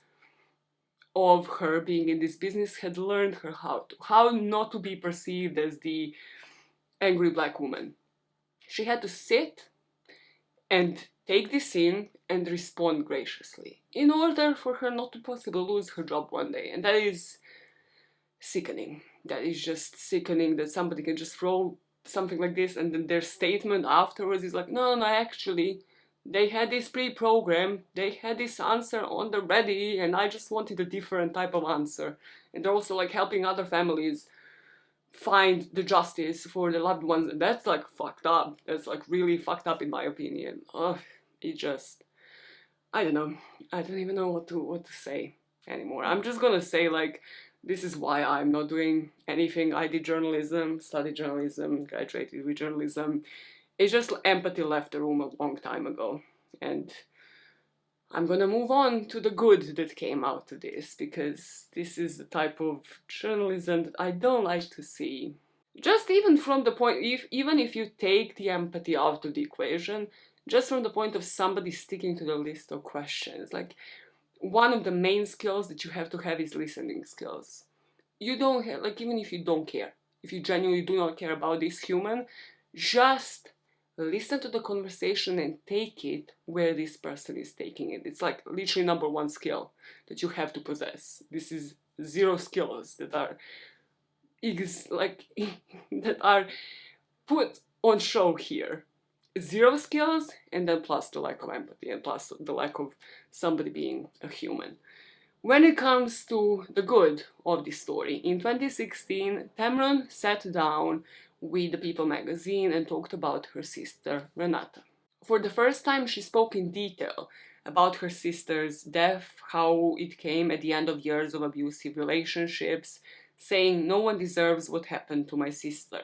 of her being in this business had learned her how not to be perceived as the angry black woman. She had to sit and take this in and respond graciously in order for her not to possibly lose her job one day. And that is sickening. That is just sickening that somebody can just throw something like this and then their statement afterwards is like, no, actually, they had this pre-program, they had this answer on the ready, and I just wanted a different type of answer. And they're also like helping other families find the justice for the loved ones, and that's like fucked up. That's like really fucked up in my opinion. It just, I don't know. I don't even know what to say anymore. I'm just gonna say like, this is why I'm not doing anything. I did journalism, studied journalism, graduated with journalism. It's just empathy left the room a long time ago, and I'm gonna move on to the good that came out of this, because this is the type of journalism that I don't like to see. Just even from the point, even if you take the empathy out of the equation, just from the point of somebody sticking to the list of questions, like one of the main skills that you have to have is listening skills. You don't have, like, even if you don't care, if you genuinely do not care about this human, just listen to the conversation and take it where this person is taking it. It's like literally number one skill that you have to possess. This is 0 skills that are that are put on show here. 0 skills, and then plus the lack of empathy and plus the lack of somebody being a human. When it comes to the good of this story, in 2016, Tamron sat down with the People magazine and talked about her sister, Renate. For the first time, she spoke in detail about her sister's death, how it came at the end of years of abusive relationships, saying, "No one deserves what happened to my sister.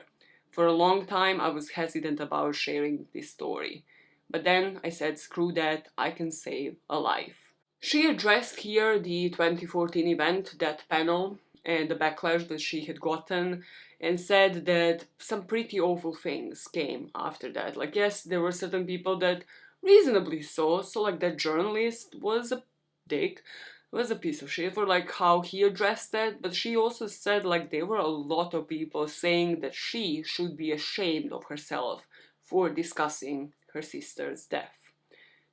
For a long time, I was hesitant about sharing this story. But then I said, screw that, I can save a life." She addressed here the 2014 event, that panel, and the backlash that she had gotten, and said that some pretty awful things came after that. Like, yes, there were certain people that reasonably so like that journalist was a dick, was a piece of shit for like how he addressed that, but she also said like there were a lot of people saying that she should be ashamed of herself for discussing her sister's death.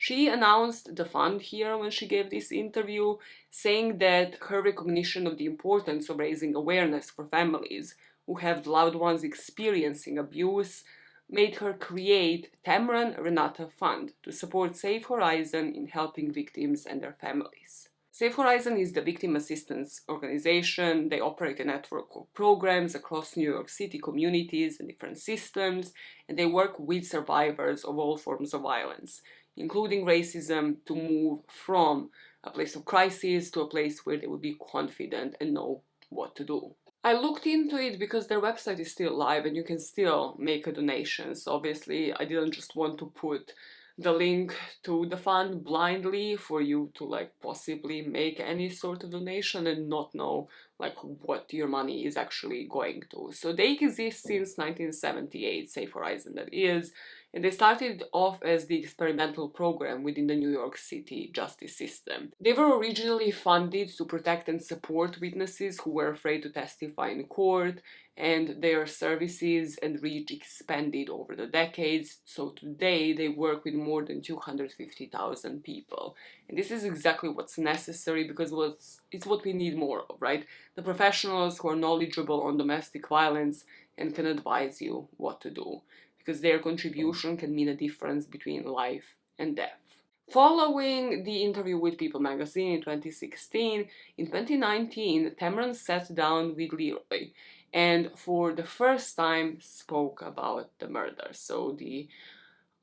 She announced the fund here when she gave this interview, saying that her recognition of the importance of raising awareness for families who have loved ones experiencing abuse made her create Tamron Renate Fund to support Safe Horizon in helping victims and their families. Safe Horizon is the victim assistance organization. They operate a network of programs across New York City communities and different systems, and they work with survivors of all forms of violence, including racism, to move from a place of crisis to a place where they would be confident and know what to do. I looked into it because their website is still live and you can still make a donation. So obviously I didn't just want to put the link to the fund blindly for you to like possibly make any sort of donation and not know like what your money is actually going to. So they exist since 1978, Safe Horizon that is, and they started off as the experimental program within the New York City justice system. They were originally funded to protect and support witnesses who were afraid to testify in court, and their services and reach expanded over the decades. So today they work with more than 250,000 people. And this is exactly what's necessary because it's what we need more of, right? The professionals who are knowledgeable on domestic violence and can advise you what to do, because their contribution can mean a difference between life and death. Following the interview with People magazine in 2016, in 2019, Tamron sat down with Leroy and for the first time spoke about the murder. So the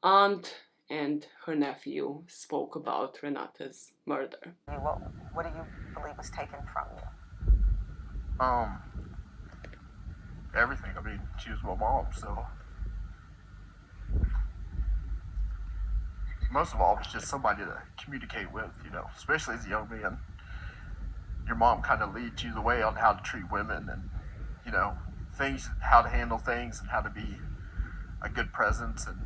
aunt and her nephew spoke about Renate's murder. What do you believe was taken from you? Everything. I mean, she was my mom, so most of all, it's just somebody to communicate with, you know, especially as a young man. Your mom kind of leads you the way on how to treat women and, you know, things, how to handle things and how to be a good presence. And,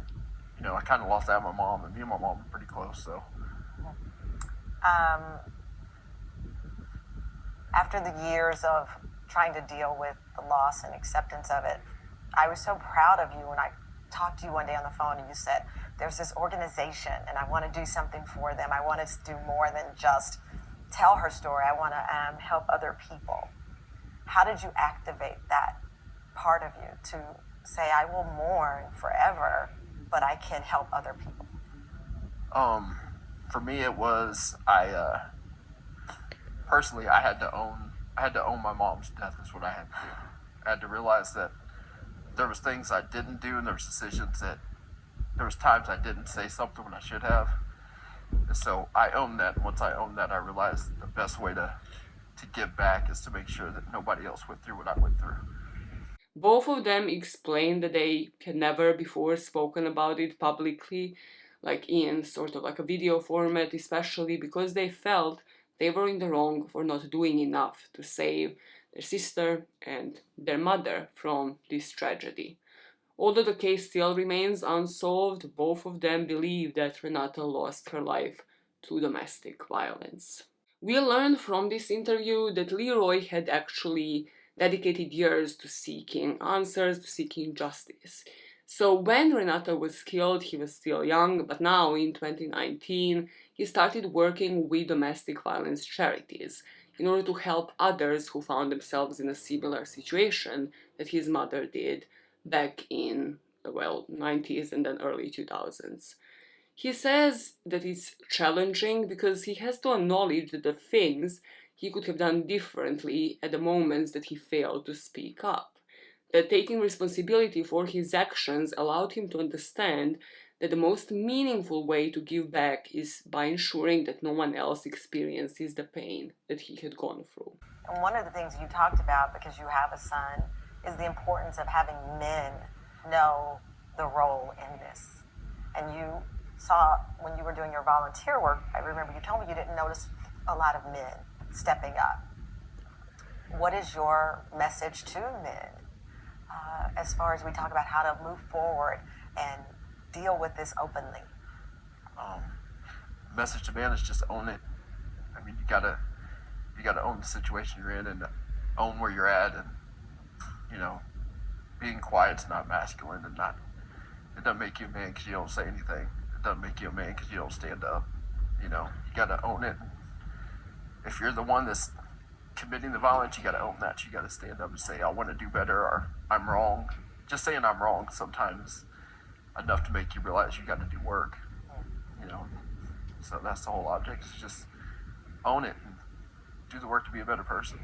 you know, I kind of lost out my mom, and me and my mom were pretty close, so. After the years of trying to deal with the loss and acceptance of it, I was so proud of you when I talked to you one day on the phone and you said, there's this organization and I want to do something for them. I want to do more than just tell her story. I want to help other people. How did you activate that part of you to say, I will mourn forever, but I can help other people? For me, it was, personally, I had to own my mom's death is what I had to do. I had to realize that there was things I didn't do, and there was decisions that, there was times I didn't say something when I should have. And so I owned that. Once I owned that, I realized the best way to give back is to make sure that nobody else went through what I went through. Both of them explained that they had never before spoken about it publicly, like in sort of like a video format, especially because they felt they were in the wrong for not doing enough to save their sister and their mother from this tragedy. Although the case still remains unsolved, both of them believe that Renate lost her life to domestic violence. We learned from this interview that Leroy had actually dedicated years to seeking answers, to seeking justice. So when Renate was killed, he was still young, but now in 2019, he started working with domestic violence charities in order to help others who found themselves in a similar situation that his mother did back in, well, 90s and then early 2000s. He says that it's challenging because he has to acknowledge that the things he could have done differently at the moments that he failed to speak up. That taking responsibility for his actions allowed him to understand that the most meaningful way to give back is by ensuring that no one else experiences the pain that he had gone through. And one of the things you talked about, because you have a son, is the importance of having men know the role in this. And you saw, when you were doing your volunteer work, I remember you told me you didn't notice a lot of men stepping up. What is your message to men as far as we talk about how to move forward and deal with this openly? Message to man is just own it. I mean, you gotta own the situation you're in and own where you're at, and you know, being quiet's not masculine, and it doesn't make you a man because you don't say anything. it doesn't make you a man because you don't stand up. You know, you got to own it. If you're the one that's committing the violence, you got to own that. You got to stand up and say, I want to do better, or I'm wrong. Just saying I'm wrong sometimes enough to make you realize you got to do work. You know, so that's the whole object, is just own it and do the work to be a better person.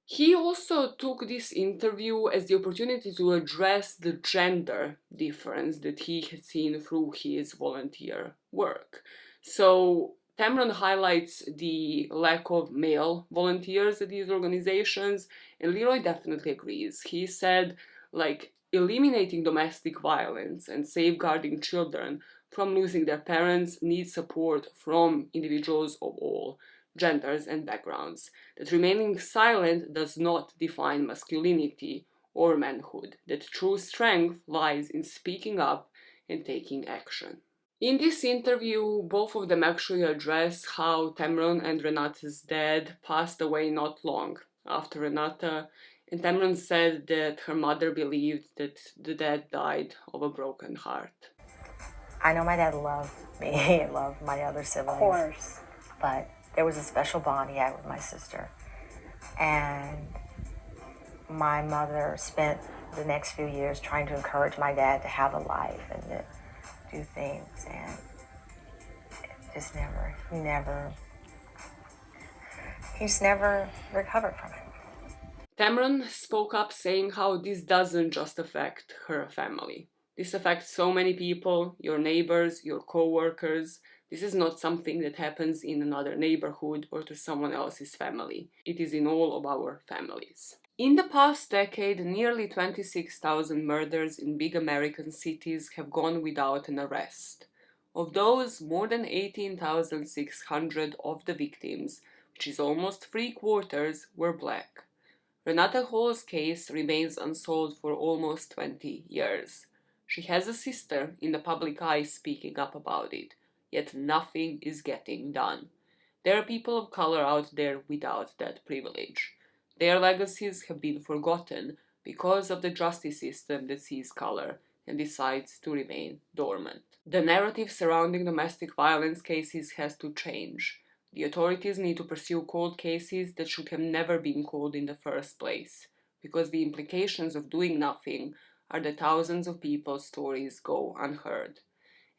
He also took this interview as the opportunity to address the gender difference that he had seen through his volunteer work. So Tamron highlights the lack of male volunteers at these organizations, and Leroy definitely agrees. He said, like, eliminating domestic violence and safeguarding children from losing their parents needs support from individuals of all genders and backgrounds. That remaining silent does not define masculinity or manhood. That true strength lies in speaking up and taking action. In this interview, both of them actually address how Tamron and Renate's dad passed away not long after Renate, and Tamron said that her mother believed that the dad died of a broken heart. I know my dad loved me and loved my other siblings. Of course. But there was a special bond he had with my sister. And my mother spent the next few years trying to encourage my dad to have a life and to do things. And just he just never recovered from it. Tamron spoke up saying how this doesn't just affect her family. This affects so many people, your neighbors, your co-workers. This is not something that happens in another neighborhood or to someone else's family. It is in all of our families. In the past decade, nearly 26,000 murders in big American cities have gone without an arrest. Of those, more than 18,600 of the victims, which is almost 3/4, were black. Renate Hall's case remains unsolved for almost 20 years. She has a sister in the public eye speaking up about it, yet nothing is getting done. There are people of color out there without that privilege. Their legacies have been forgotten because of the justice system that sees color and decides to remain dormant. The narrative surrounding domestic violence cases has to change. The authorities need to pursue cold cases that should have never been cold in the first place, because the implications of doing nothing are that thousands of people's stories go unheard.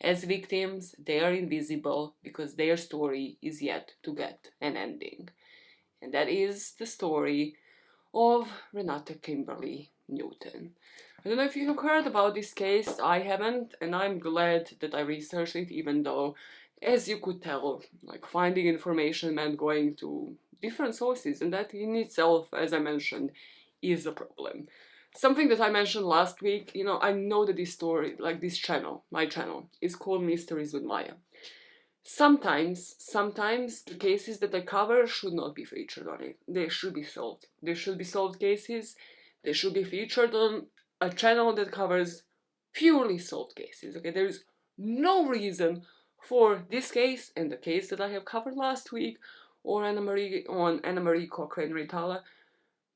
As victims, they are invisible because their story is yet to get an ending. And that is the story of Renate Kimberly Newton. I don't know if you have heard about this case. I haven't, and I'm glad that I researched it, even though, as you could tell, like, finding information meant going to different sources, and that in itself, as I mentioned, is a problem. Something that I mentioned last week, I know that this story, like this channel, my channel, is called Mysteries with Maya. Sometimes the cases that I cover should not be featured on it. They should be solved. They should be solved cases. They should be featured on a channel that covers purely solved cases. Okay, there is no reason for this case and the case that I have covered last week, or Anna Marie Cochrane Ritala,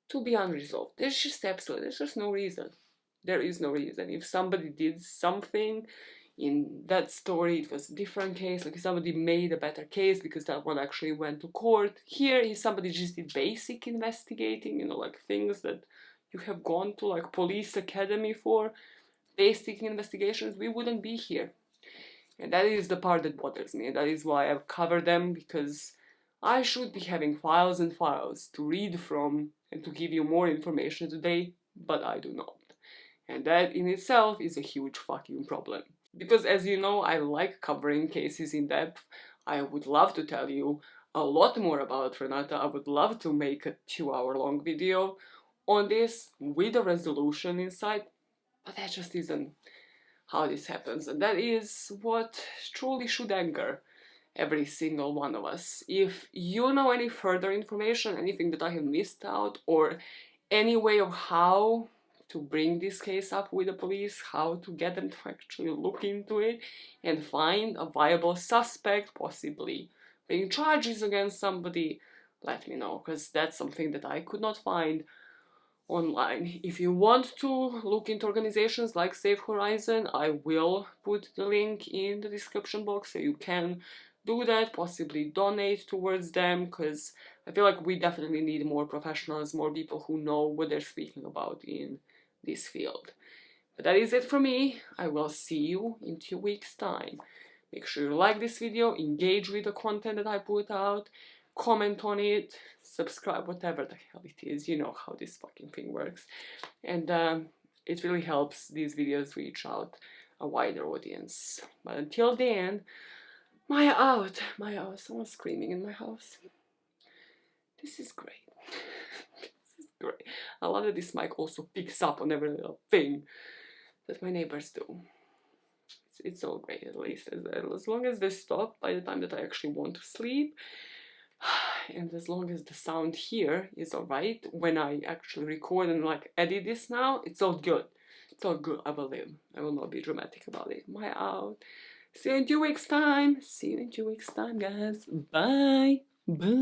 to be unresolved. There's just no reason. There is no reason. If somebody did something in that story, it was a different case. Like, if somebody made a better case because that one actually went to court. Here, if somebody just did basic investigating, like things that you have gone to like police academy for, basic investigations, we wouldn't be here. And that is the part that bothers me. That is why I've covered them, because I should be having files and files to read from and to give you more information today, but I do not. And that in itself is a huge fucking problem. Because as you know, I like covering cases in depth. I would love to tell you a lot more about Renate. I would love to make a 2-hour-long video on this with a resolution inside, but that just isn't how this happens. And that is what truly should anger every single one of us. If you know any further information, anything that I have missed out, or any way of how to bring this case up with the police, how to get them to actually look into it and find a viable suspect, possibly bring charges against somebody, let me know, because that's something that I could not find online. If you want to look into organizations like Save Horizon, I will put the link in the description box so you can do that, possibly donate towards them, because I feel like we definitely need more professionals, more people who know what they're speaking about in this field. But that is it for me. I will see you in 2 weeks' time. Make sure you like this video, engage with the content that I put out, comment on it, subscribe, whatever the hell it is. You know how this fucking thing works. And it really helps these videos reach out a wider audience. But until then, Maya out! Maya out. Someone's screaming in my house. This is great. This is great. I love that this mic also picks up on every little thing that my neighbors do. It's all great, at least as long as they stop by the time that I actually want to sleep, and as long as the sound here is alright when I actually record and like edit this now, it's all good. It's all good. I will live. I will not be dramatic about it. My out. See you in 2 weeks' time. See you in 2 weeks' time, guys. Bye. Bye.